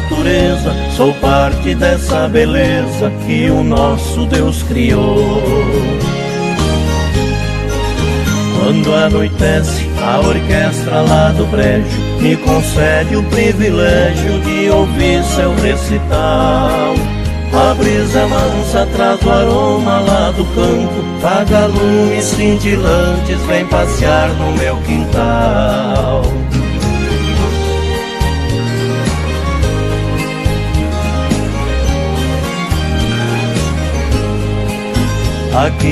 natureza, sou parte dessa beleza que o nosso Deus criou. Quando anoitece, a orquestra lá do brejo me concede o privilégio de ouvir seu recital. A brisa mansa traz o aroma lá do campo, vagalumes cintilantes vem passear no meu quintal. Aqui